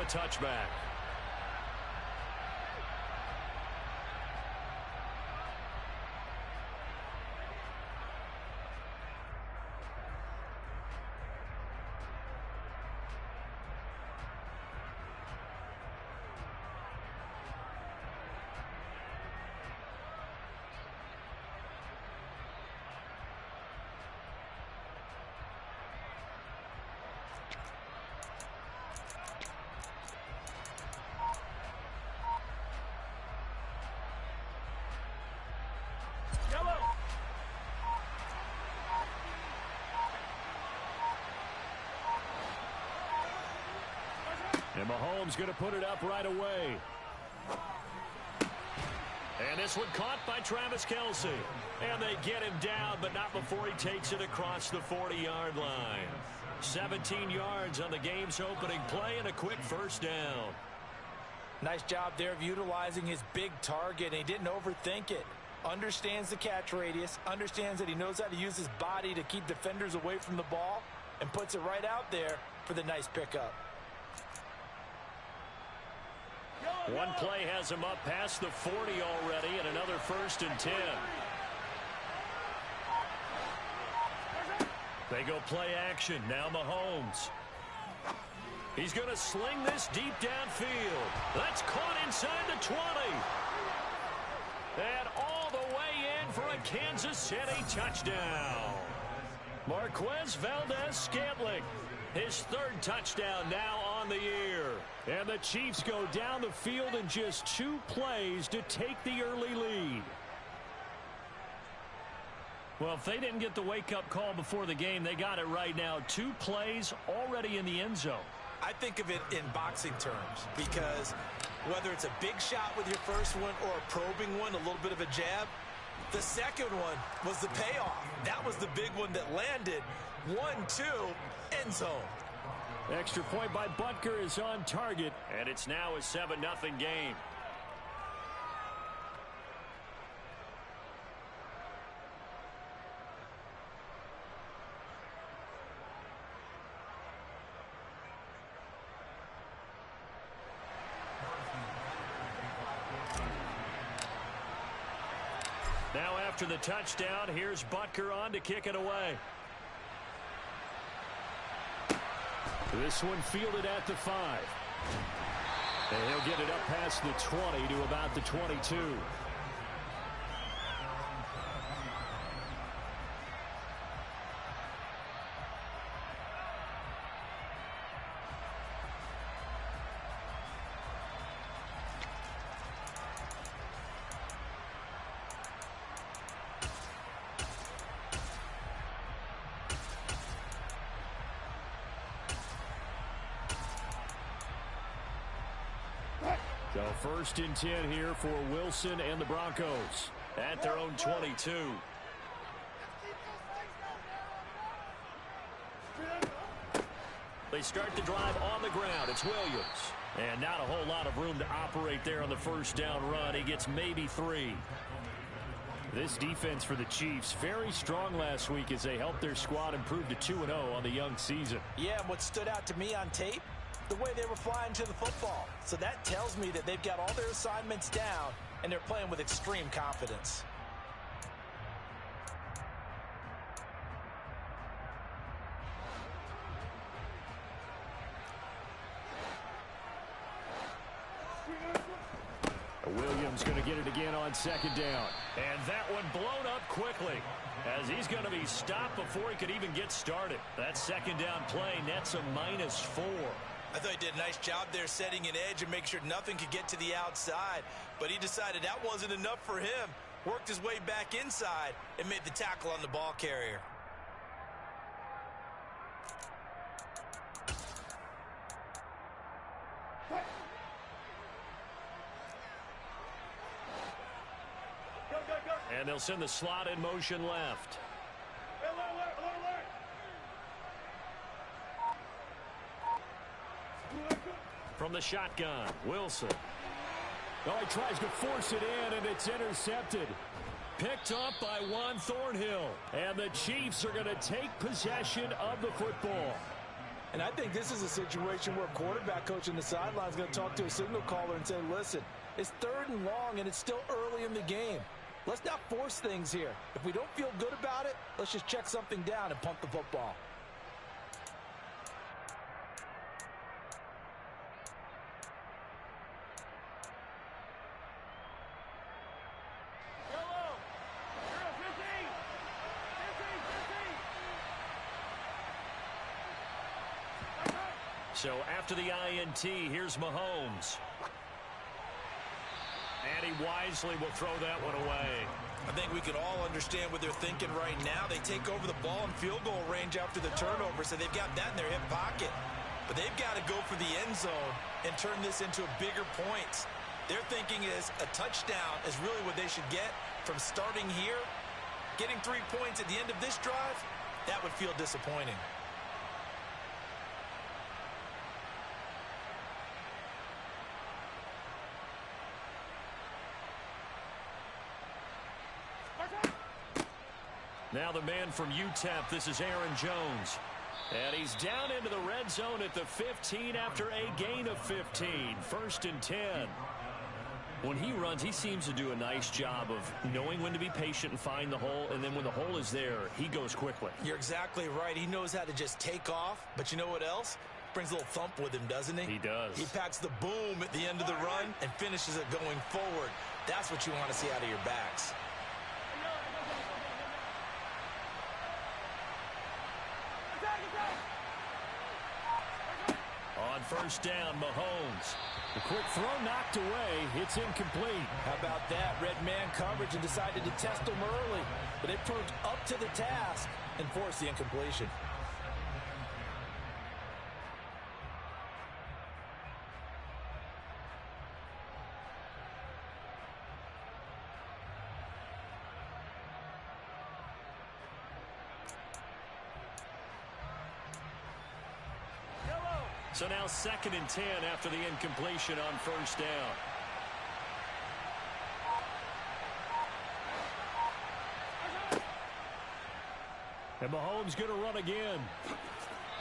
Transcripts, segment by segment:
a touchback. And Mahomes going to put it up right away. And this one caught by Travis Kelce. And they get him down, but not before he takes it across the 40-yard line. 17 yards on the game's opening play and a quick first down. Nice job there of utilizing his big target, and he didn't overthink it. Understands the catch radius, understands that he knows how to use his body to keep defenders away from the ball, and puts it right out there for the nice pickup. One play has him up past the 40 already, and another 1st and 10. They go play action. Now Mahomes. He's going to sling this deep downfield. That's caught inside the 20. And all the way in for a Kansas City touchdown. Marquez Valdez-Scantling. His 3rd touchdown now on the year. And the Chiefs go down the field in just 2 plays to take the early lead. Well, if they didn't get the wake-up call before the game, they got it right now. 2 plays already in the end zone. I think of it in boxing terms, because whether it's a big shot with your first one or a probing one, a little bit of a jab, the second one was the payoff. That was the big one that landed. 1-2, end zone. Extra point by Butker is on target, and it's now a 7-0 game. Now after the touchdown, here's Butker on to kick it away. This one fielded at the 5. And he'll get it up past the 20 to about the 22. So 1st and 10 here for Wilson and the Broncos at their own 22. They start the drive on the ground. It's Williams. And not a whole lot of room to operate there on the first down run. He gets maybe 3. This defense for the Chiefs, very strong last week as they helped their squad improve to 2-0 on the young season. Yeah, and what stood out to me on tape, the way they were flying to the football. So that tells me that they've got all their assignments down, and they're playing with extreme confidence. Williams going to get it again on 2nd down. And that one blown up quickly as he's going to be stopped before he could even get started. That 2nd down play nets a -4. I thought he did a nice job there setting an edge and make sure nothing could get to the outside. But he decided that wasn't enough for him. Worked his way back inside and made the tackle on the ball carrier. And they'll send the slot in motion left. From the shotgun, Wilson. Oh, he tries to force it in, and it's intercepted. Picked up by Juan Thornhill. And the Chiefs are going to take possession of the football. And I think this is a situation where a quarterback coach on the sideline is going to talk to a signal caller and say, listen, it's 3rd and long and it's still early in the game. Let's not force things here. If we don't feel good about it, let's just check something down and punt the football. So after the INT, here's Mahomes. And he wisely will throw that one away. I think we can all understand what they're thinking right now. They take over the ball in field goal range after the turnover, so they've got that in their hip pocket. But they've got to go for the end zone and turn this into bigger points. Their thinking is a touchdown is really what they should get from starting here. Getting 3 points at the end of this drive, that would feel disappointing. Now the man from UTEP, this is Aaron Jones. And he's down into the red zone at the 15 after a gain of 15. 1st and 10. When he runs, he seems to do a nice job of knowing when to be patient and find the hole, and then when the hole is there, he goes quickly. You're exactly right. He knows how to just take off, but you know what else? Brings a little thump with him, doesn't he? He does. He packs the boom at the end of the run and finishes it going forward. That's what you want to see out of your backs. On 1st down, Mahomes. The quick throw knocked away. It's incomplete. How about that? Red man coverage and decided to test him early. But it proved up to the task and forced the incompletion. So now 2nd and 10 after the incompletion on 1st down. And Mahomes going to run again.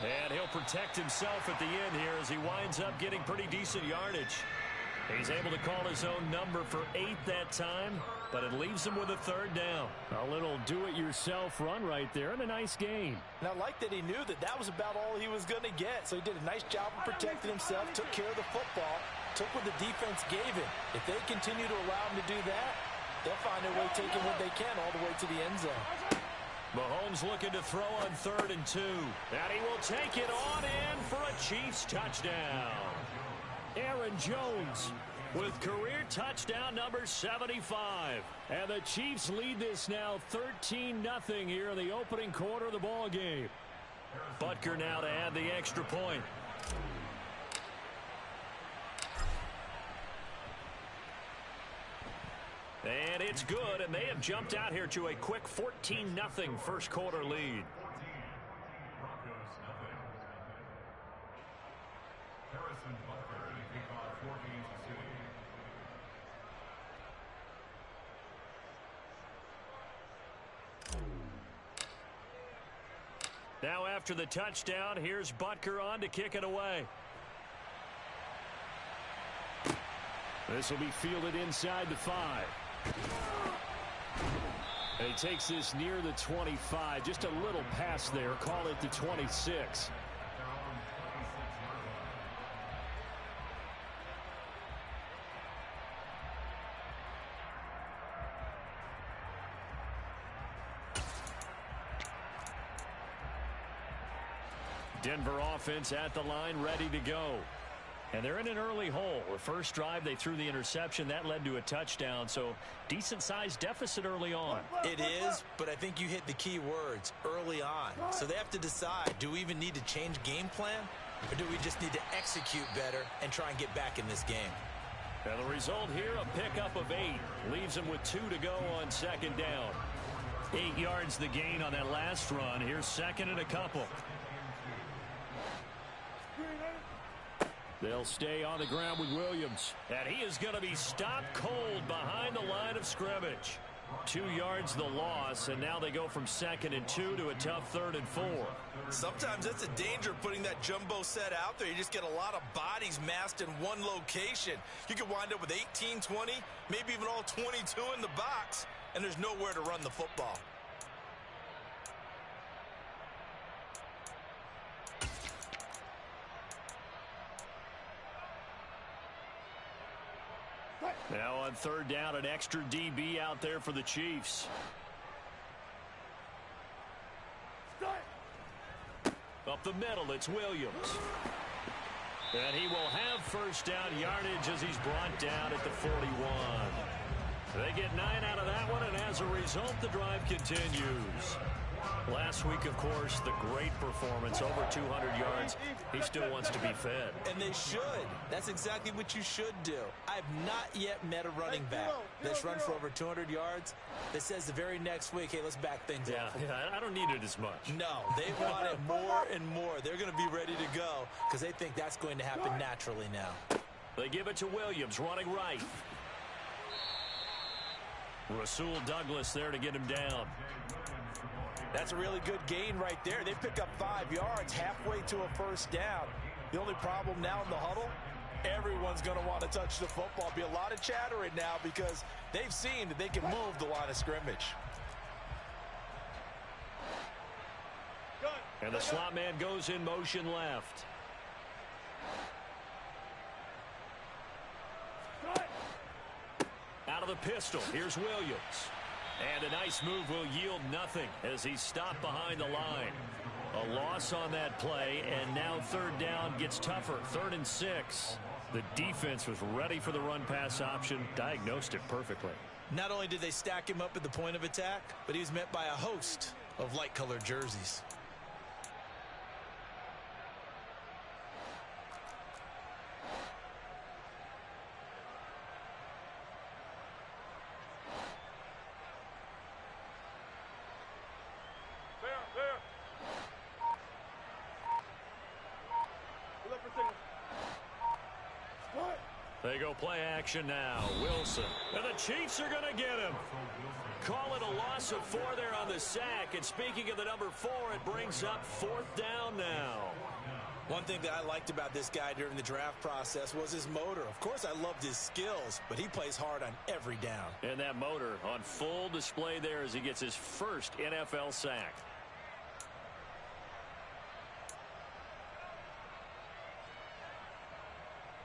And he'll protect himself at the end here as he winds up getting pretty decent yardage. He's able to call his own number for 8 that time, but it leaves him with a 3rd down. A little do-it-yourself run right there and a nice gain. And I like that he knew that that was about all he was going to get. So he did a nice job of protecting himself, took care of the football, took what the defense gave him. If they continue to allow him to do that, they'll find a way taking what they can all the way to the end zone. Mahomes looking to throw on 3rd and 2. And he will take it on in for a Chiefs touchdown. Aaron Jones with career touchdown number 75. And the Chiefs lead this now 13-0 here in the opening quarter of the ball game. Butker now to add the extra point. And it's good, and they have jumped out here to a quick 14-0 first quarter lead. Now after the touchdown, here's Butker on to kick it away. This will be fielded inside the 5. And he takes this near the 25. Just a little pass there. Call it the 26. Denver offense at the line, ready to go. And they're in an early hole. The first drive, they threw the interception. That led to a touchdown, so decent-sized deficit early on. It is, but I think you hit the key words, early on. So they have to decide, do we even need to change game plan, or do we just need to execute better and try and get back in this game? And the result here, a pickup of 8. Leaves them with 2 to go on 2nd down. 8 yards the gain on that last run. Here's 2nd and a couple. They'll stay on the ground with Williams. And he is going to be stopped cold behind the line of scrimmage. 2 yards the loss, and now they go from 2nd and 2 to a tough 3rd and 4. Sometimes that's a danger putting that jumbo set out there. You just get a lot of bodies massed in one location. You could wind up with 18, 20, maybe even all 22 in the box, and there's nowhere to run the football. Now on 3rd down, an extra DB out there for the Chiefs. Up the middle, it's Williams. And he will have 1st down yardage as he's brought down at the 41. They get 9 out of that one, and as a result, the drive continues. Last week, of course, the great performance, over 200 yards. He still wants to be fed. And they should. That's exactly what you should do. I've not yet met a running back that's run for over 200 yards that says the very next week, hey, let's back things up. Yeah, I don't need it as much. No, they want it more and more. They're going to be ready to go because they think that's going to happen naturally now. They give it to Williams, running right. Rasul Douglas there to get him down. That's a really good gain right there. They pick up 5 yards halfway to a 1st down. The only problem now in the huddle, everyone's going to want to touch the football. Be a lot of chattering now because they've seen that they can move the line of scrimmage. And the slot man goes in motion left. Out of the pistol, here's Williams. And a nice move will yield nothing as he's stopped behind the line. A loss on that play, and now 3rd down gets tougher. 3rd and 6. The defense was ready for the run-pass option, diagnosed it perfectly. Not only did they stack him up at the point of attack, but he was met by a host of light-colored jerseys. They go play action now. Wilson. And the Chiefs are going to get him. Call it a loss of 4 there on the sack. And speaking of the number 4, it brings up 4th down now. One thing that I liked about this guy during the draft process was his motor. Of course, I loved his skills, but he plays hard on every down. And that motor on full display there as he gets his first NFL sack.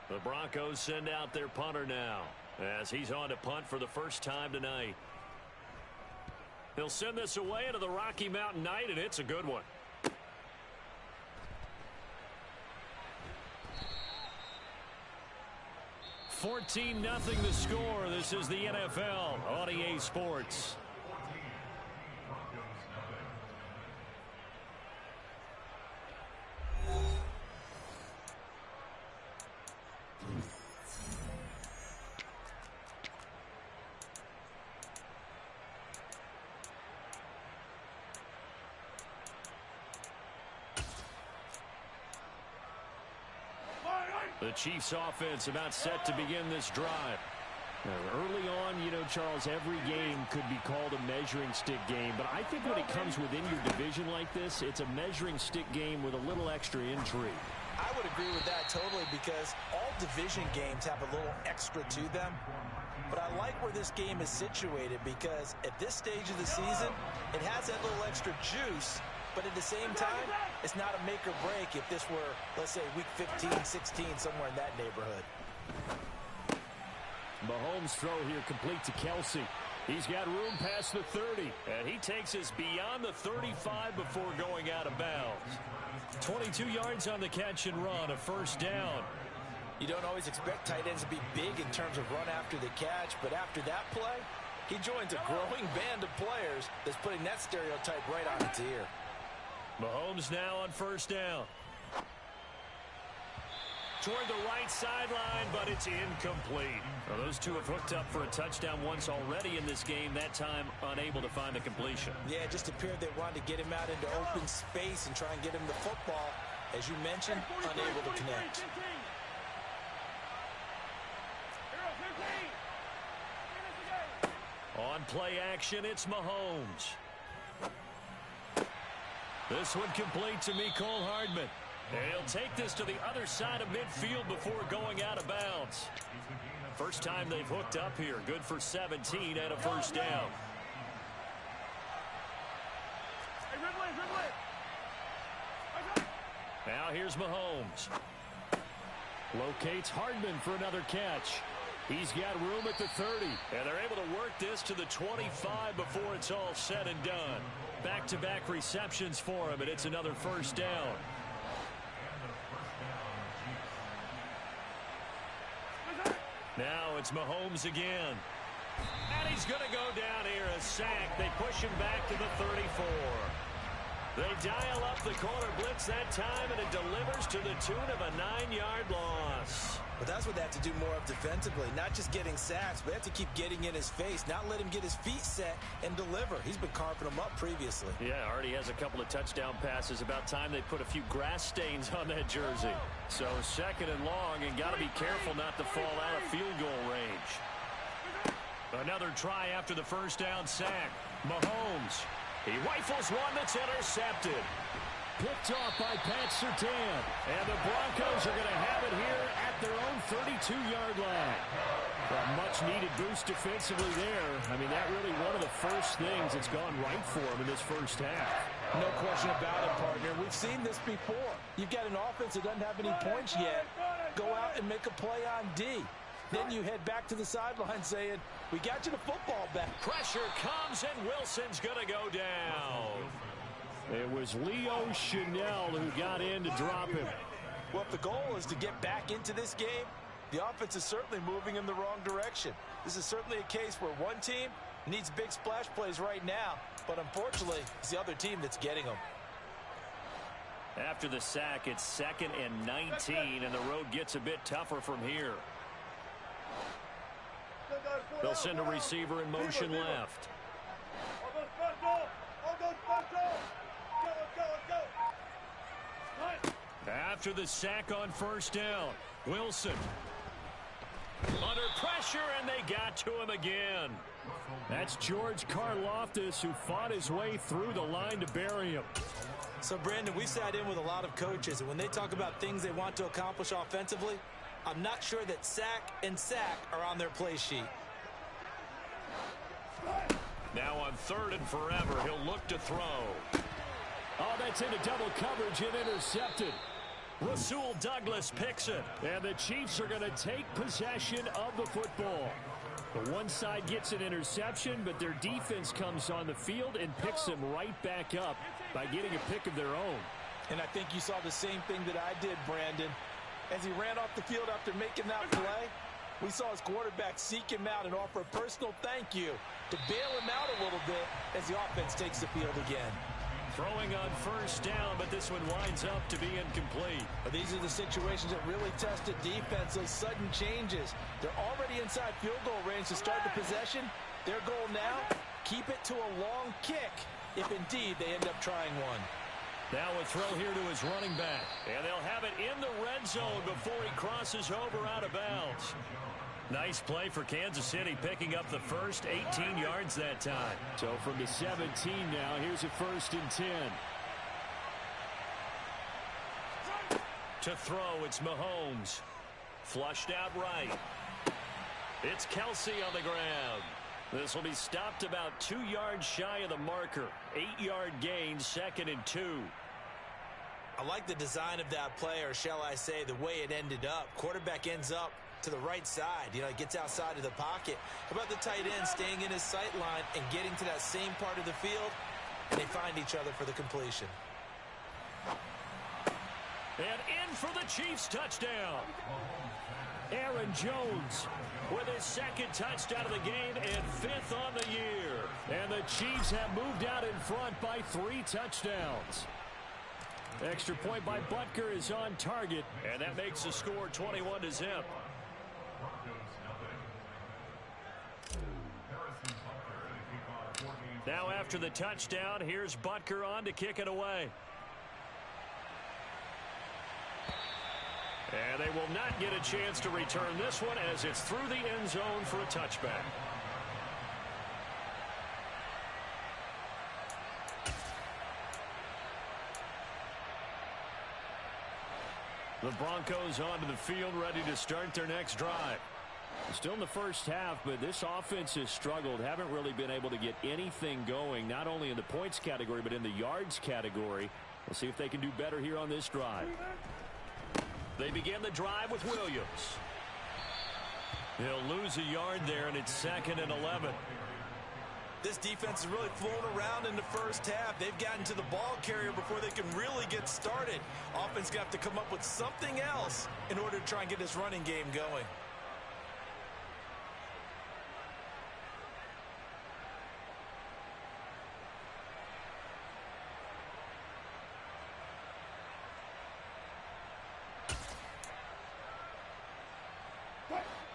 The Broncos send out their punter now as he's on to punt for the first time tonight. He'll send this away into the Rocky Mountain night, and it's a good one. $14-0 the score. This is the NFL on EA Sports. The Chiefs offense about set to begin this drive. Early on, you know, Charles, every game could be called a measuring stick game. But I think when it comes within your division like this, it's a measuring stick game with a little extra intrigue. I would agree with that totally because all division games have a little extra to them. But I like where this game is situated because at this stage of the season, it has that little extra juice. But at the same time, it's not a make or break if this were, let's say, week 15, 16, somewhere in that neighborhood. Mahomes' throw here complete to Kelsey. He's got room past the 30, and he takes us beyond the 35 before going out of bounds. 22 yards on the catch and run, a 1st down. You don't always expect tight ends to be big in terms of run after the catch, but after that play, he joins a growing band of players that's putting that stereotype right on its ear. Mahomes now on 1st down. Toward the right sideline, but it's incomplete. Well, those two have hooked up for a touchdown once already in this game, that time unable to find the completion. Yeah, it just appeared they wanted to get him out into open space and try and get him the football. As you mentioned, unable to connect. On On play action, it's Mahomes. This one complete to Mecole Hardman. And he'll take this to the other side of midfield before going out of bounds. First time they've hooked up here. Good for 17 and a first down. Now here's Mahomes. Locates Hardman for another catch. He's got room at the 30. And they're able to work this to the 25 before it's all said and done. Back-to-back receptions for him, and it's another first down. Now it's Mahomes again. And he's going to go down here, a sack. They push him back to the 34. They dial up the corner blitz that time, and it delivers to the tune of a 9-yard loss. But that's what they have to do more of defensively. Not just getting sacks, but they have to keep getting in his face, not let him get his feet set and deliver. He's been carving them up previously. Yeah, already has a couple of touchdown passes. About time they put a few grass stains on that jersey. So second and long, and got to be careful not to fall out of field goal range. Another try after the first down sack. Mahomes. He rifles one that's intercepted. Picked off by Pat Surtain. And the Broncos are going to have it here at their own 32-yard line. A much-needed boost defensively there. I mean, that really one of the first things that's gone right for him in this first half. No question about it, partner. We've seen this before. You've got an offense that doesn't have any points yet. Go out and make a play on D. Then you head back to the sideline saying, we got you the football back. Pressure comes, and Wilson's going to go down. It was Leo Chanel who got in to drop him. Well, if the goal is to get back into this game, the offense is certainly moving in the wrong direction. This is certainly a case where one team needs big splash plays right now, but unfortunately, it's the other team that's getting them. After the sack, it's 2nd and 19, and the road gets a bit tougher from here. They'll send a receiver in motion left. After the sack on first down, Wilson under pressure, and they got to him again. That's George Karlaftis, who fought his way through the line to bury him. So, Brandon, we sat in with a lot of coaches, and when they talk about things they want to accomplish offensively, I'm not sure that sack and sack are on their play sheet. Now on 3rd and forever, he'll look to throw. Oh, that's into double coverage and intercepted. Rasul Douglas picks it. And the Chiefs are going to take possession of the football. The one side gets an interception, but their defense comes on the field and picks them right back up by getting a pick of their own. And I think you saw the same thing that I did, Brandon. As he ran off the field after making that play, we saw his quarterback seek him out and offer a personal thank you to bail him out a little bit as the offense takes the field again. Throwing on first down, but this one winds up to be incomplete. But these are the situations that really test a defense, those sudden changes. They're already inside field goal range to start the possession. Their goal now, keep it to a long kick, if indeed they end up trying one. Now a throw here to his running back. And they'll have it in the red zone before he crosses over out of bounds. Nice play for Kansas City, picking up the first 18 yards that time. So from the 17 now, here's a 1st and 10. To throw, it's Mahomes. Flushed out right. It's Kelsey on the ground. This will be stopped about 2 yards shy of the marker. 8-yard gain, 2nd and 2. I like the design of that play, or shall I say the way it ended up. Quarterback ends up to the right side. You know, he gets outside of the pocket. How about the tight end staying in his sight line and getting to that same part of the field, and they find each other for the completion. And in for the Chiefs touchdown. Aaron Jones with his 2nd touchdown of the game and 5th on the year. And the Chiefs have moved out in front by 3 touchdowns. Extra point by Butker is on target. And that makes the score 21-0. Now after the touchdown, here's Butker on to kick it away. And they will not get a chance to return this one as it's through the end zone for a touchback. The Broncos onto the field, ready to start their next drive. Still in the first half, but this offense has struggled. Haven't really been able to get anything going, not only in the points category, but in the yards category. We'll see if they can do better here on this drive. They begin the drive with Williams. He'll lose a yard there, and it's 2nd and 11. This defense is really flown around in the first half. They've gotten to the ball carrier before they can really get started. Offense got to come up with something else in order to try and get this running game going.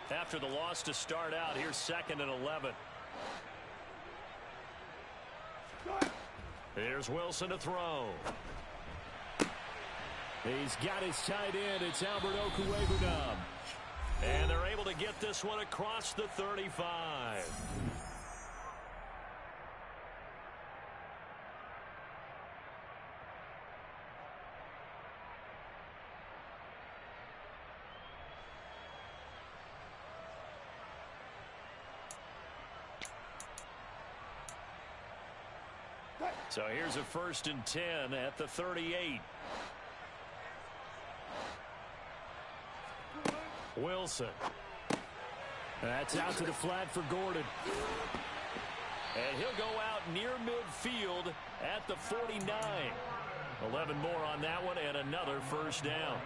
After the loss to start out, here's 2nd and 11. Here's Wilson to throw. He's got his tight end. It's Albert Okwuegbunam. And they're able to get this one across the 35. So here's a 1st and 10 at the 38. Wilson. That's out to the flat for Gordon. And he'll go out near midfield at the 49. 11 more on that one and another 1st down.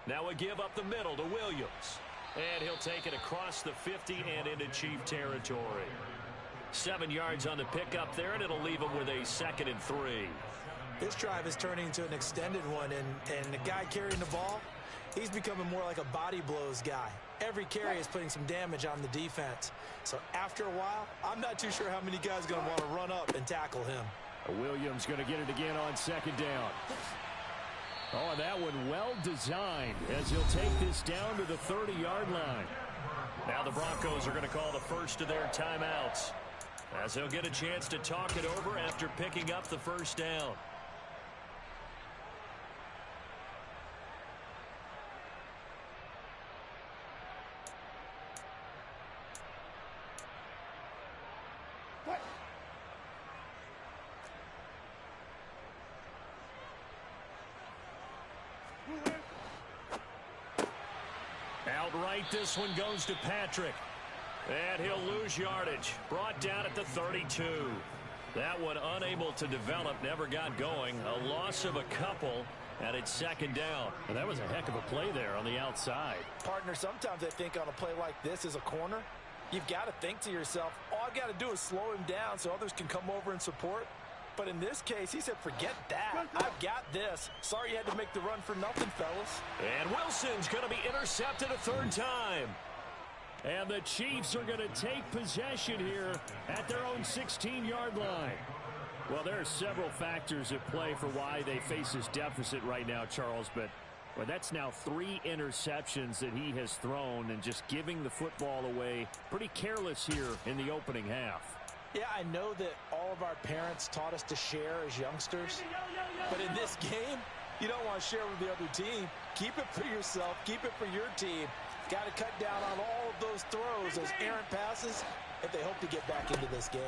Now a give up the middle to Williams. And he'll take it across the 50 and into Chief territory. 7 yards on the pickup there, and it'll leave him with a 2nd and 3. This drive is turning into an extended one, and the guy carrying the ball, he's becoming more like a body blows guy. Every carry is putting some damage on the defense. So after a while, I'm not too sure how many guys are going to want to run up and tackle him. Williams going to get it again on 2nd down. Oh, and that one well designed as he'll take this down to the 30-yard line. Now the Broncos are going to call the first of their timeouts, as he'll get a chance to talk it over after picking up the 1st down. Outright, this one goes to Patrick. And he'll lose yardage. Brought down at the 32. That one unable to develop, never got going. A loss of a couple, and it's 2nd down. Well, that was a heck of a play there on the outside. Partner, sometimes I think on a play like this as a corner, you've got to think to yourself, all I've got to do is slow him down so others can come over and support. But in this case, he said, forget that. I've got this. Sorry you had to make the run for nothing, fellas. And Wilson's going to be intercepted a 3rd time. And the Chiefs are going to take possession here at their own 16-yard line. Well, there are several factors at play for why they face this deficit right now, Charles, but well, that's now 3 interceptions that he has thrown and just giving the football away pretty careless here in the opening half. Yeah, I know that all of our parents taught us to share as youngsters, but in this game, you don't want to share with the other team. Keep it for yourself. Keep it for your team. Got to cut down on all of those throws, those errant passes, if they hope to get back into this game.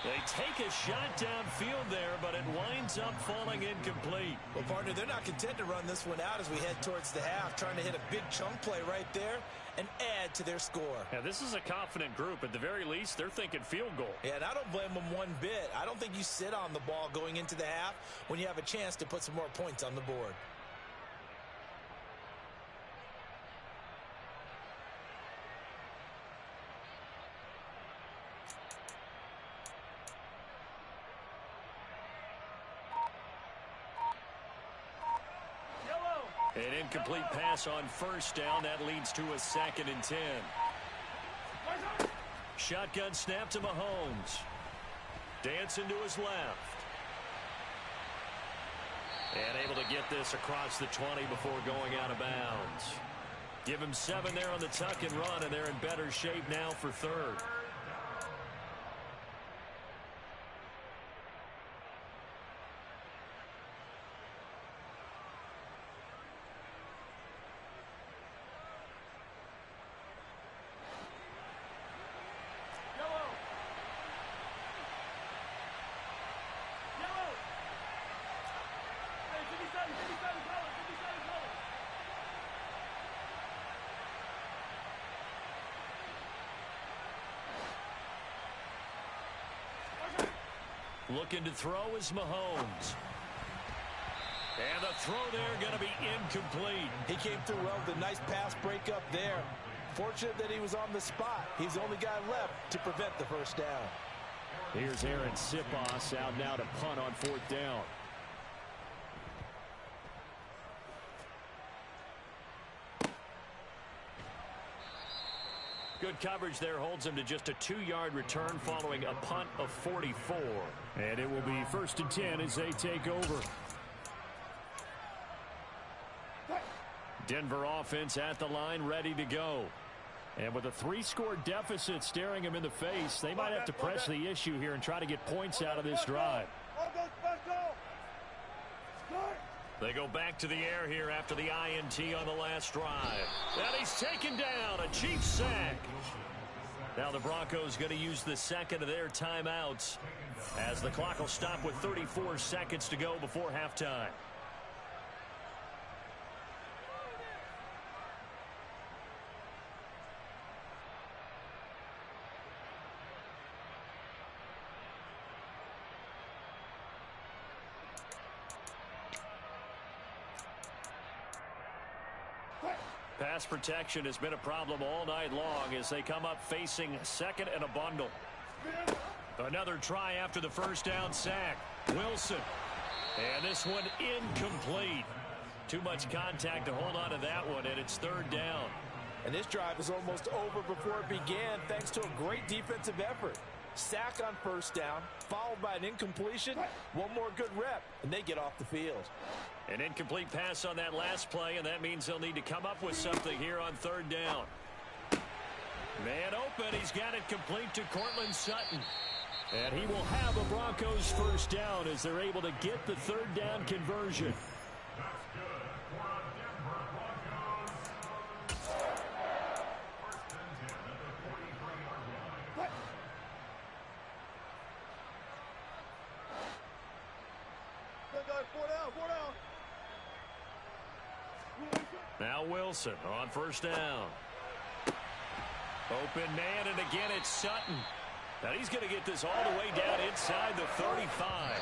They take a shot downfield there, but it winds up falling incomplete. Well, partner, they're not content to run this one out as we head towards the half, trying to hit a big chunk play right there and add to their score. Yeah, this is a confident group. At the very least, they're thinking field goal. Yeah, and I don't blame them one bit. I don't think you sit on the ball going into the half when you have a chance to put some more points on the board. An incomplete pass on first down. That leads to a 2nd and 10. Shotgun snap to Mahomes. Dancing to his left. And able to get this across the 20 before going out of bounds. Give him 7 there on the tuck and run, and they're in better shape now for 3rd. Looking to throw is Mahomes. And the throw there going to be incomplete. He came through well with a nice pass breakup there. Fortunate that he was on the spot. He's the only guy left to prevent the first down. Here's Aaron Sipos out now to punt on 4th down. Good coverage there holds him to just a 2-yard return following a punt of 44. And it will be 1st and 10 as they take over. Denver offense at the line, ready to go. And with a 3-score deficit staring him in the face, they might have to press the issue here and try to get points out of this drive. They go back to the air here after the INT on the last drive. And he's taken down, a Chiefs sack. Now the Broncos going to use the 2nd of their timeouts as the clock will stop with 34 seconds to go before halftime. Pass protection has been a problem all night long as they come up facing 2nd and a bundle. Another try after the first down sack. Wilson. And this one incomplete. Too much contact to hold on to that one, and it's 3rd down. And this drive is almost over before it began thanks to a great defensive effort. Sack on first down, followed by an incompletion. One more good rep, and they get off the field. An incomplete pass on that last play, and that means they'll need to come up with something here on 3rd down. Man open. He's got it complete to Cortland Sutton. And he will have a Broncos first down as they're able to get the 3rd down conversion. Now Wilson on first down. Open man, and again it's Sutton. Now he's going to get this all the way down inside the 35.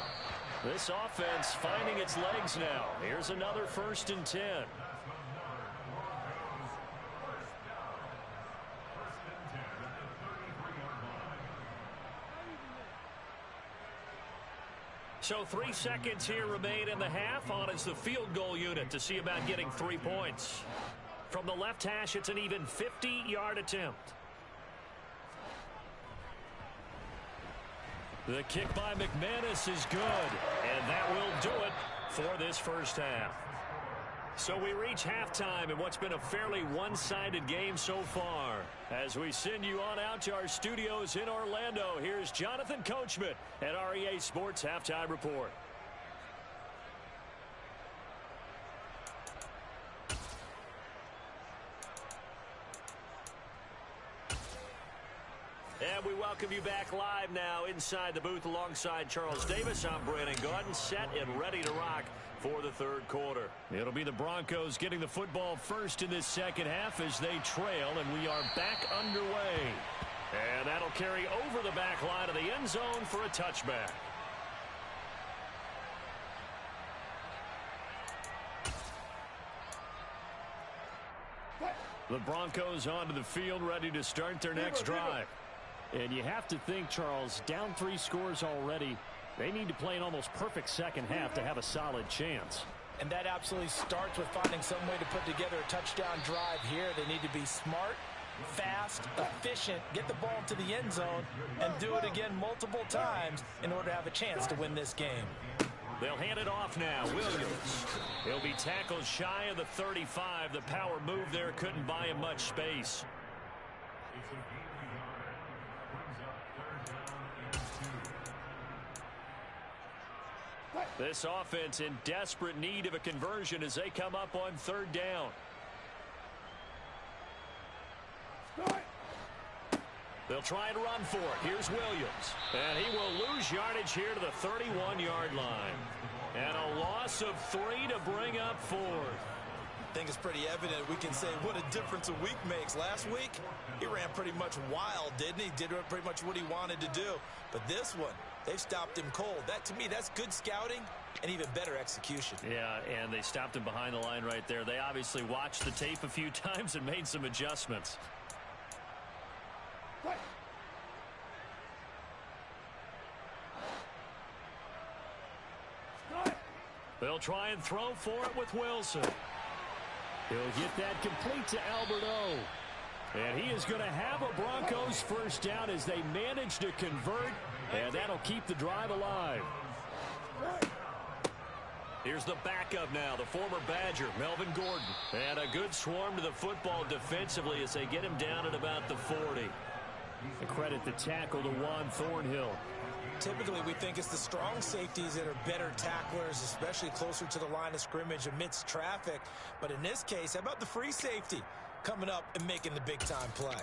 This offense finding its legs now. Here's another 1st and 10. So 3 seconds here remain in the half. On is the field goal unit to see about getting 3 points. From the left hash, it's an even 50-yard attempt. The kick by McManus is good, and that will do it for this first half. So we reach halftime in what's been a fairly one-sided game so far. As we send you on out to our studios in Orlando, here's Jonathan Coachman at REA Sports Halftime Report. And we welcome you back live now inside the booth alongside Charles Davis. I'm Brandon Gaudin, set and ready to rock for the 3rd quarter. It'll be the Broncos getting the football first in this second half as they trail, and we are back underway. And that'll carry over the back line of the end zone for a touchback. The Broncos onto the field, ready to start their next drive. And you have to think, Charles, down 3 scores already. They need to play an almost perfect second half to have a solid chance. And that absolutely starts with finding some way to put together a touchdown drive here. They need to be smart, fast, efficient, get the ball to the end zone, and do it again multiple times in order to have a chance to win this game. They'll hand it off now. Williams. He'll be tackled shy of the 35. The power move there couldn't buy him much space. This offense in desperate need of a conversion as they come up on third down. They'll try and run for it. Here's Williams. And he will lose yardage here to the 31-yard line. And a loss of 3 to bring up 4. I think it's pretty evident. We can say what a difference a week makes. Last week, he ran pretty much wild, didn't he? Did pretty much what he wanted to do. But this one, they've stopped him cold. That, to me, that's good scouting and even better execution. Yeah, and they stopped him behind the line right there. They obviously watched the tape a few times and made some adjustments. They'll try and throw for it with Wilson. He'll get that complete to Albert O. And he is going to have a Broncos first down as they manage to convert, and that'll keep the drive alive. Here's the backup now, the former Badger, Melvin Gordon. And a good swarm to the football defensively as they get him down at about the 40. A credit the tackle to Juan Thornhill. Typically, we think it's the strong safeties that are better tacklers, especially closer to the line of scrimmage amidst traffic. But in this case, how about the free safety coming up and making the big-time play?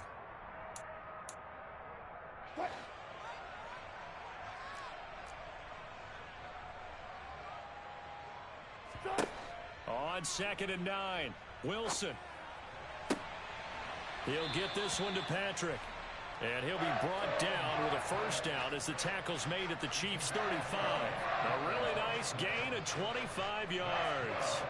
On 2nd and 9, Wilson. He'll get this one to Patrick. And he'll be brought down with a first down as the tackle's made at the Chiefs' 35. A really nice gain of 25 yards.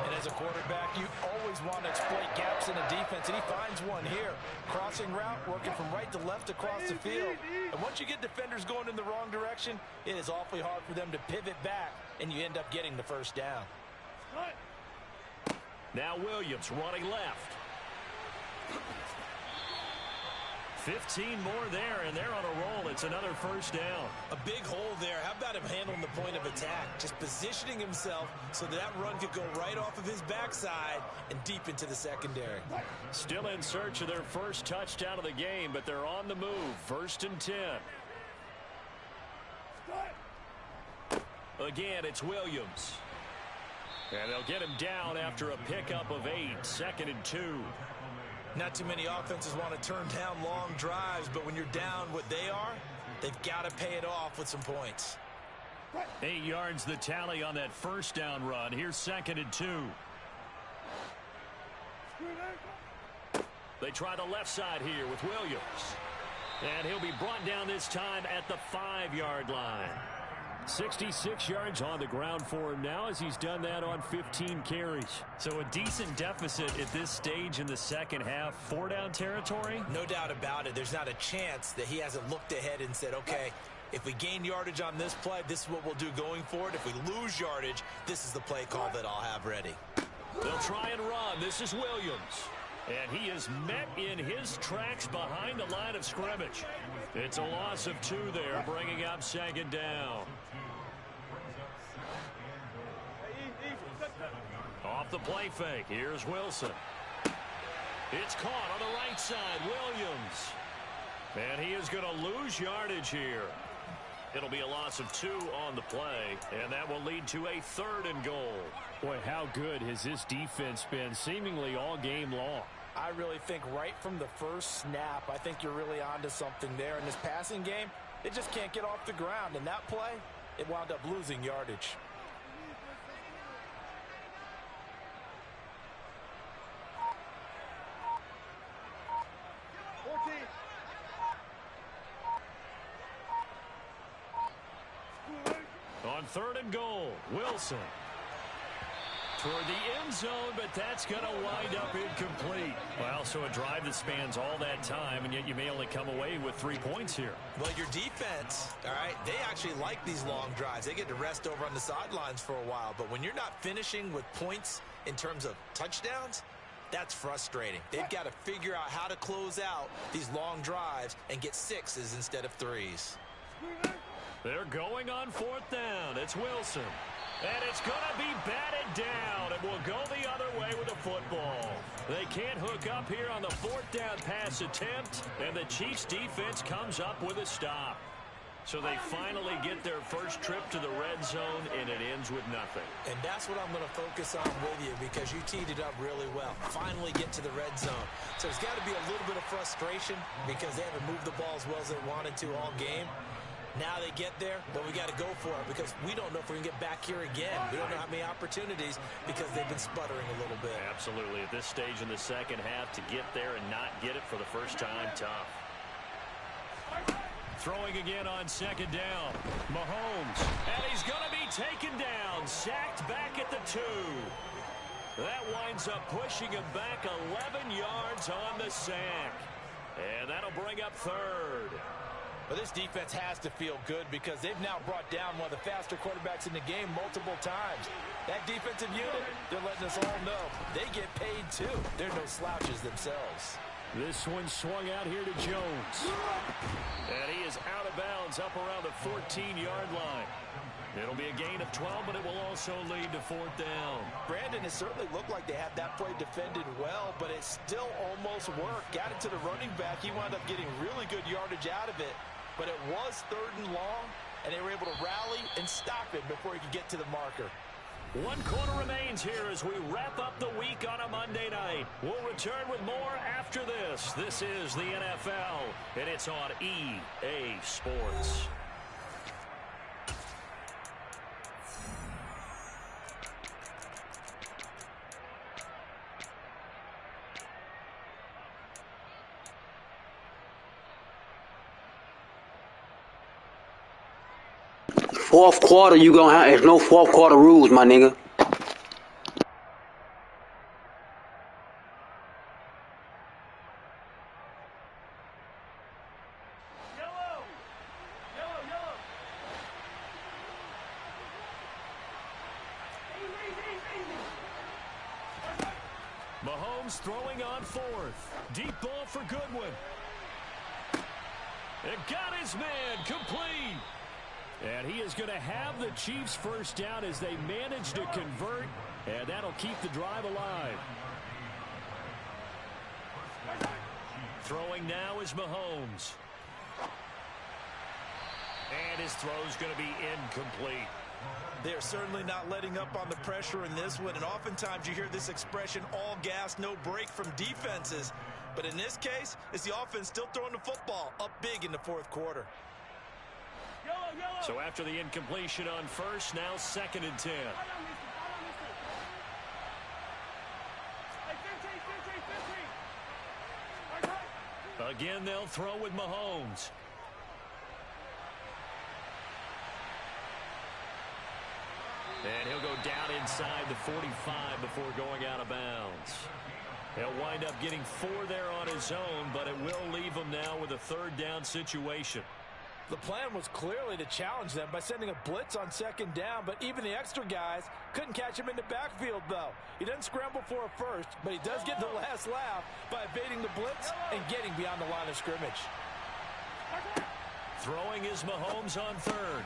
And as a quarterback, you always want to exploit gaps in a defense, and he finds one here. Crossing route, working from right to left across the field. And once you get defenders going in the wrong direction, it is awfully hard for them to pivot back, and you end up getting the first down. Now Williams running left. 15 more there, and they're on a roll. It's another first down. A big hole there. How about him handling the point of attack? Just positioning himself so that run could go right off of his backside and deep into the secondary. Still in search of their first touchdown of the game, but they're on the move. 1st and 10. Again, it's Williams. And they'll get him down after a pickup of 8. 2nd and 2. Not too many offenses want to turn down long drives, but when you're down what they are, they've got to pay it off with some points. 8 yards the tally on that first down run. Here's 2nd and 2. They try the left side here with Williams. And he'll be brought down this time at the 5-yard line. 66 yards on the ground for him now as he's done that on 15 carries. So a decent deficit at this stage in the second half. 4-down territory? No doubt about it. There's not a chance that he hasn't looked ahead and said, okay, if we gain yardage on this play, this is what we'll do going forward. If we lose yardage, this is the play call that I'll have ready. They'll try and run. This is Williams. And he is met in his tracks behind the line of scrimmage. It's a loss of 2 there, bringing up 2nd down. Off the play fake, here's Wilson. It's caught on the right side, Williams. And he is going to lose yardage here. It'll be a loss of 2 on the play, and that will lead to a 3rd and goal. Boy, how good has this defense been seemingly all game long? I really think right from the first snap, I think you're really onto something there. In this passing game, they just can't get off the ground. And that play, it wound up losing yardage. On 3rd and goal, Wilson. Toward the end zone, but that's going to wind up incomplete. Well, so a drive that spans all that time, and yet you may only come away with 3 points here. Well, your defense, all right, they actually like these long drives. They get to rest over on the sidelines for a while. But when you're not finishing with points in terms of touchdowns, that's frustrating. They've got to figure out how to close out these long drives and get 6s instead of 3s. They're going on 4th down. It's Wilson. And it's going to be batted down, and will go the other way with the football. They can't hook up here on the 4th down pass attempt, and the Chiefs defense comes up with a stop. So they finally get their first trip to the red zone, and it ends with nothing. And that's what I'm going to focus on with you, because you teed it up really well. Finally get to the red zone. So there's got to be a little bit of frustration because they haven't moved the ball as well as they wanted to all game. Now they get there, but we got to go for it because we don't know if we're going to get back here again. We don't know how many opportunities because they've been sputtering a little bit. Absolutely. At this stage in the second half, to get there and not get it for the first time, tough. Throwing again on 2nd down. Mahomes. And he's going to be taken down. Sacked back at the 2. That winds up pushing him back 11 yards on the sack. And that'll bring up 3rd. But this defense has to feel good because they've now brought down one of the faster quarterbacks in the game multiple times. That defensive unit, they're letting us all know they get paid too. They're no slouches themselves. This one swung out here to Jones. And he is out of bounds up around the 14-yard line. It'll be a gain of 12, but it will also lead to 4th down. Brandon, it certainly looked like they had that play defended well, but it still almost worked. Got it to the running back. He wound up getting really good yardage out of it. But it was 3rd and long, and they were able to rally and stop it before he could get to the marker. 1 quarter remains here as we wrap up the week on a Monday night. We'll return with more after this. This is the NFL, and it's on EA Sports. Fourth quarter, you gonna have, there's no fourth quarter rules, my nigga. Mahomes throwing on 4th. Deep ball for Goodwin. It got his man complete. And he is going to have the Chiefs first down as they manage to convert, and that'll keep the drive alive. Throwing now is Mahomes. And his throw's going to be incomplete. They're certainly not letting up on the pressure in this one, and oftentimes you hear this expression, all gas, no break from defenses. But in this case, it's the offense still throwing the football up big in the 4th quarter. So after the incompletion on 1st, now 2nd and 10. Again, they'll throw with Mahomes. And he'll go down inside the 45 before going out of bounds. He'll wind up getting 4 there on his own, but it will leave him now with a 3rd down situation. The plan was clearly to challenge them by sending a blitz on 2nd down, but even the extra guys couldn't catch him in the backfield, though. He doesn't scramble for a first, but he does get the last laugh by evading the blitz and getting beyond the line of scrimmage. Throwing is Mahomes on 3rd.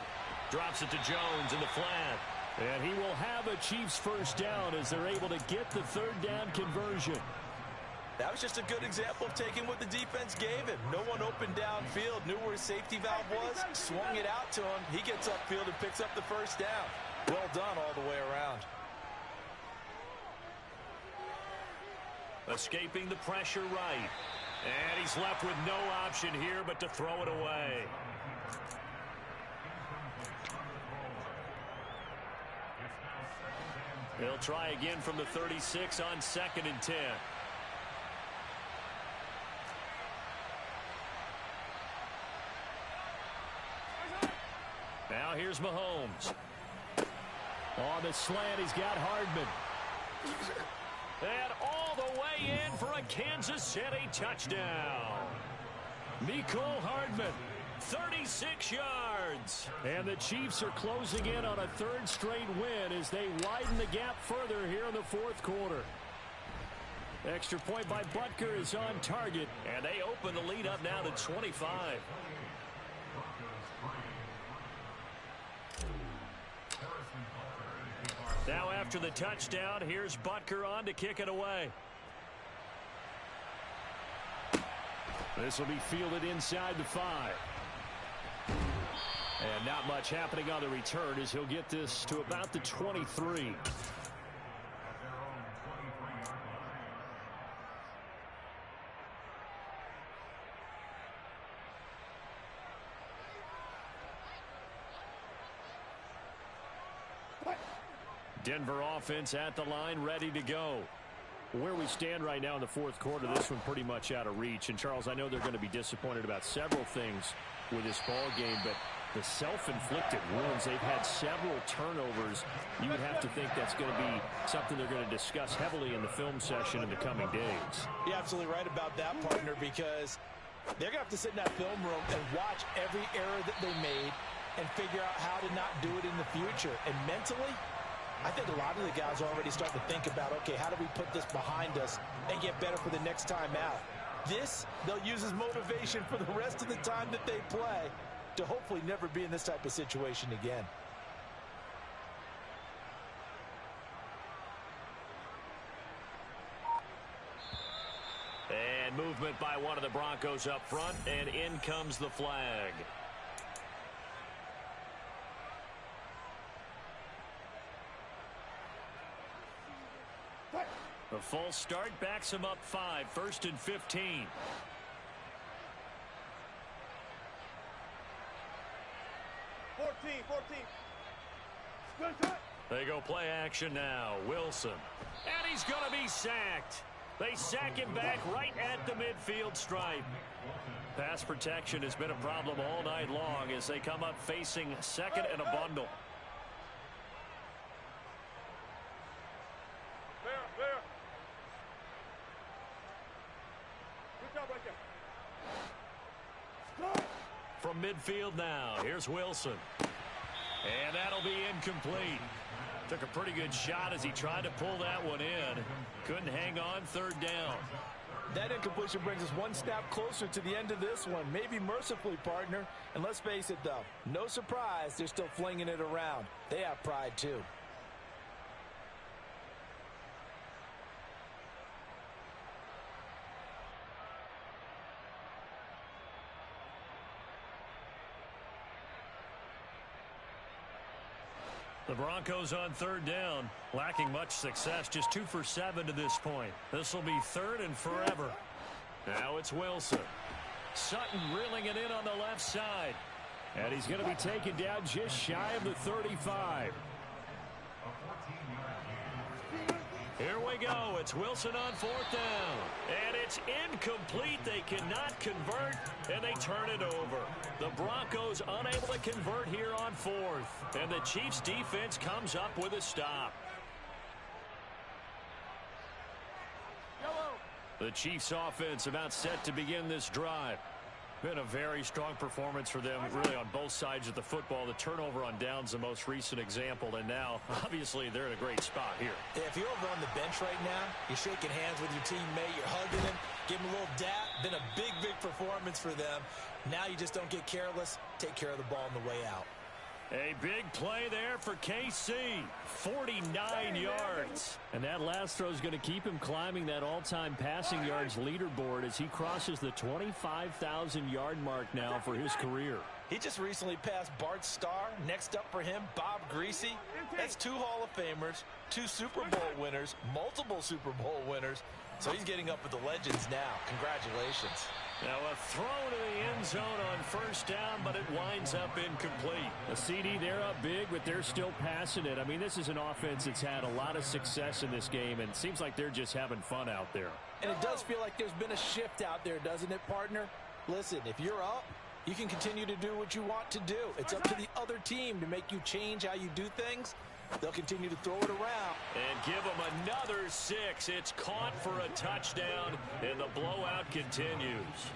Drops it to Jones in the flat. And he will have a Chiefs first down as they're able to get the 3rd down conversion. That was just a good example of taking what the defense gave him. No one open downfield, knew where his safety valve was, swung it out to him. He gets upfield and picks up the first down. Well done all the way around. Escaping the pressure right. And he's left with no option here but to throw it away. He'll try again from the 36 on 2nd and 10. Now here's Mahomes. On the slant, he's got Hardman. And all the way in for a Kansas City touchdown. Mecole Hardman, 36 yards. And the Chiefs are closing in on a third straight win as they widen the gap further here in the fourth quarter. Extra point by Butker is on target. And they open the lead up now to 25. Now after the touchdown, here's Butker on to kick it away. This will be fielded inside the 5. And not much happening on the return as he'll get this to about the 23. Denver offense at the line, ready to go. Where we stand right now in the fourth quarter, this one pretty much out of reach. And, Charles, I know they're going to be disappointed about several things with this ball game, but the self-inflicted wounds, they've had several turnovers. You would have to think that's going to be something they're going to discuss heavily in the film session in the coming days. You're absolutely right about that, partner, because they're going to have to sit in that film room and watch every error that they made and figure out how to not do it in the future. And mentally, I think a lot of the guys are already starting to think about, okay, how do we put this behind us and get better for the next time out? This, they'll use as motivation for the rest of the time that they play to hopefully never be in this type of situation again. And movement by one of the Broncos up front, and in comes the flag. The false start backs him up 5, 1st and 15. They go play action now. Wilson. And he's going to be sacked. They sack him back right at the midfield stripe. Pass protection has been a problem all night long as they come up facing second and a bundle. From midfield now, here's Wilson. And that'll be incomplete. Took a pretty good shot as he tried to pull that one in. Couldn't hang on, third down. That incompletion brings us one step closer to the end of this one. Maybe mercifully, partner. And let's face it, though, no surprise, they're still flinging it around. They have pride, too. The Broncos on third down, lacking much success, just 2 for 7 to this point. This will be third and forever. Now it's Wilson. Sutton reeling it in on the left side. And he's going to be taken down just shy of the 35. Here we go. It's Wilson on fourth down. And it's incomplete. They cannot convert, and they turn it over. The Broncos unable to convert here on fourth. And the Chiefs defense comes up with a stop. The Chiefs offense about set to begin this drive. Been a very strong performance for them, really, on both sides of the football. The turnover on downs, the most recent example, and now, obviously, they're in a great spot here. Yeah, if you're over on the bench right now, you're shaking hands with your teammate, you're hugging him, give him a little dap. Been a big, big performance for them. Now you just don't get careless. Take care of the ball on the way out. A big play there for KC. 49 yards. And that last throw is going to keep him climbing that all-time passing yards leaderboard as he crosses the 25,000-yard mark now for his career. He just recently passed Bart Starr. Next up for him, Bob Greasy. That's 2 Hall of Famers, 2 Super Bowl winners, multiple Super Bowl winners. So he's getting up with the legends now. Congratulations. Now a throw to the end zone on first down, but it winds up incomplete. The CD, they're up big, but they're still passing it. I mean, this is an offense that's had a lot of success in this game, and it seems like they're just having fun out there. And it does feel like there's been a shift out there, doesn't it, partner? Listen, if you're up, you can continue to do what you want to do. It's up to the other team to make you change how you do things. they'll continue to throw it around. And give them another 6. It's caught for a touchdown, and the blowout continues.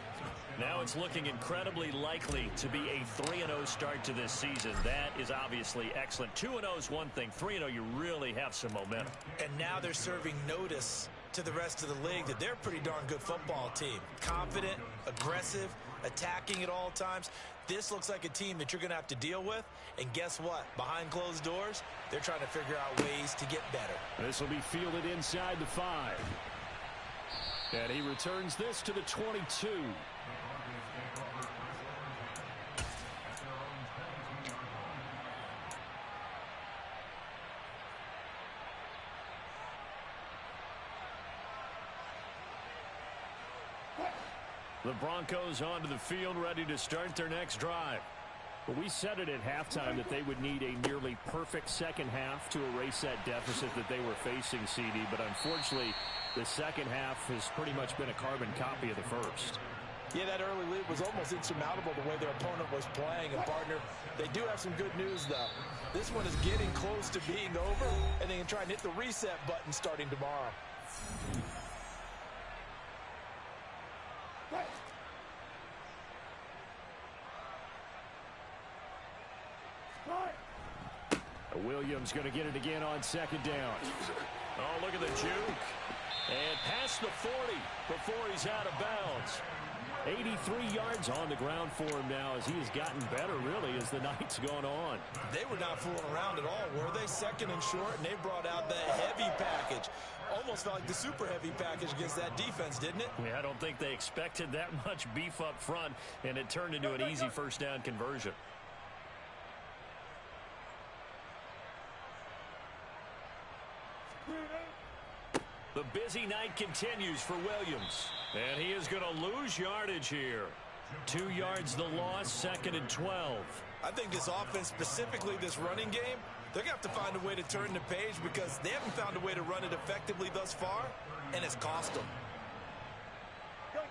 Now it's looking incredibly likely to be a 3-0 start to this season. That is obviously excellent. 2-0 is one thing. 3-0, you really have some momentum. And now they're serving notice to the rest of the league that they're a pretty darn good football team. Confident, aggressive, attacking at all times. This looks like a team that you're going to have to deal with. And guess what? Behind closed doors, they're trying to figure out ways to get better. This will be fielded inside the 5. And he returns this to the 22. The Broncos onto the field, ready to start their next drive. But we said it at halftime that they would need a nearly perfect second half to erase that deficit that they were facing, CD. But unfortunately, the second half has pretty much been a carbon copy of the first. Yeah, that early lead was almost insurmountable the way their opponent was playing. And, partner, they do have some good news, though. This one is getting close to being over, and they can try and hit the reset button starting tomorrow. Williams going to get it again on second down. Oh, look at the juke. And past the 40 before he's out of bounds. 83 yards on the ground for him now as he has gotten better, really, as the night's gone on. They were not fooling around at all, were they? Second and short, and they brought out the heavy package. Almost felt like the super heavy package against that defense, didn't it? Yeah, I don't think they expected that much beef up front, and it turned into an easy first down conversion. The busy night continues for Williams. And he is going to lose yardage here. 2 yards the loss, second and 12. I think this offense, specifically this running game, they're going to have to find a way to turn the page because they haven't found a way to run it effectively thus far, and it's cost them. Go.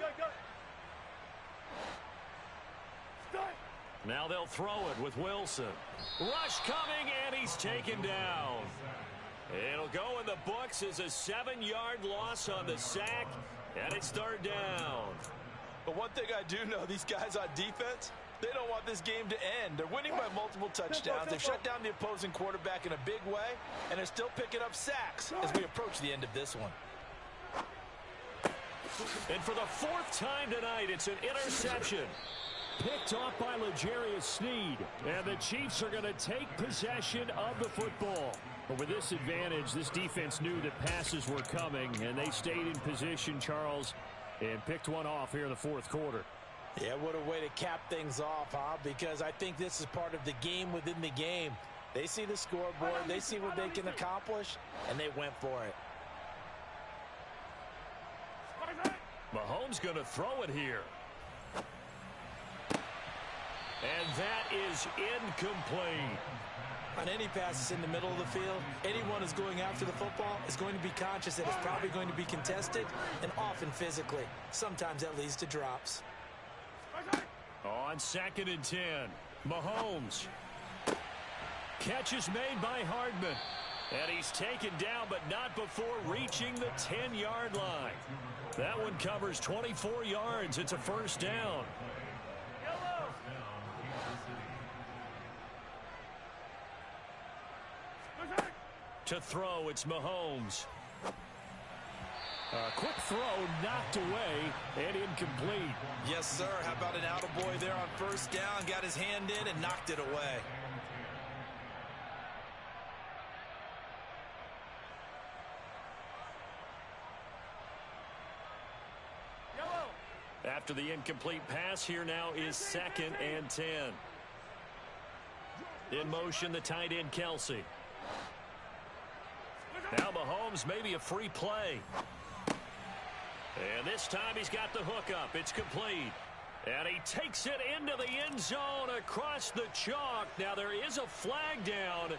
Now they'll throw it with Wilson. Rush coming, and he's taken down. It'll go in the books as a 7-yard loss on the sack, and it's third down. But one thing I do know, these guys on defense, they don't want this game to end. They're winning by multiple touchdowns. They've shut down the opposing quarterback in a big way, and they're still picking up sacks as we approach the end of this one. And for the 4th time tonight, it's an interception. Picked off by L'Jarius Sneed. And the Chiefs are going to take possession of the football. But with this advantage, this defense knew that passes were coming, and they stayed in position, Charles, and picked one off here in the fourth quarter. Yeah, what a way to cap things off, huh? Because I think this is part of the game within the game. They see the scoreboard, they see what they can accomplish, and they went for it. Mahomes going to throw it here. And that is incomplete. On any passes in the middle of the field, anyone who's going after the football is going to be conscious that it's probably going to be contested and often physically. Sometimes that leads to drops. On second and 10, Mahomes. Catch is made by Hardman. And he's taken down, but not before reaching the 10-yard line. That one covers 24 yards. It's a first down. To throw, it's Mahomes. A quick throw knocked away and incomplete. Yes, sir. How about an attaboy there on first down? Got his hand in and knocked it away. After the incomplete pass, here now is second and 10. In motion, the tight end, Kelsey. Now Mahomes, maybe a free play. And this time he's got the hookup. It's complete. And he takes it into the end zone across the chalk. Now there is a flag down,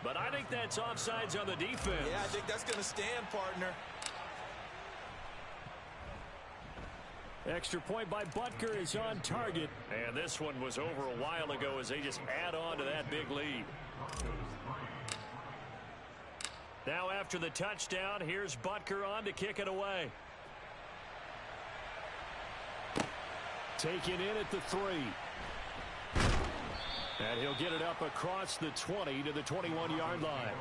but I think that's offsides on the defense. Yeah, I think that's going to stand, partner. Extra point by Butker is on target. And this one was over a while ago as they just add on to that big lead. Now after the touchdown, here's Butker on to kick it away. Taken in at the 3. And he'll get it up across the 20 to the 21-yard line.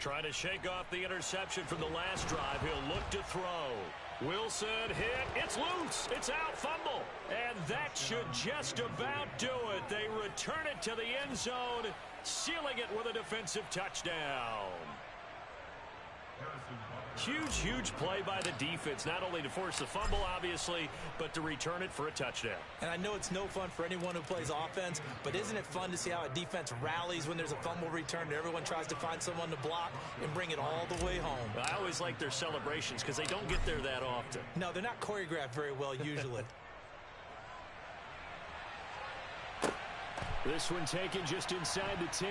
Trying to shake off the interception from the last drive. He'll look to throw. Wilson hit. It's loose. It's out. Fumble. And that should just about do it. They return it to the end zone, sealing it with a defensive touchdown. Huge play by the defense, not only to force the fumble, obviously, but to return it for a touchdown. And I know it's no fun for anyone who plays offense, but isn't it fun to see how a defense rallies when there's a fumble return and everyone tries to find someone to block and bring it all the way home? I always like their celebrations because they don't get there that often. No, they're not choreographed very well usually. This one taken just inside the 10.